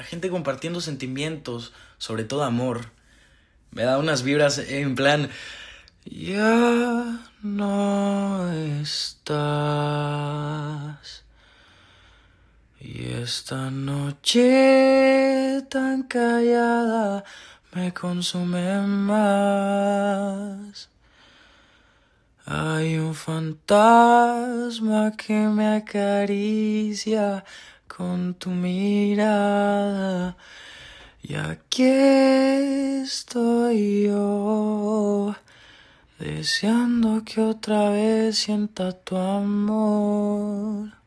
la gente compartiendo sentimientos, sobre todo amor. Me da unas vibras en plan, ya no estás. Y esta noche tan callada me consume más. Hay un fantasma que me acaricia con tu mirada. Y aquí estoy yo, deseando que otra vez sienta tu amor.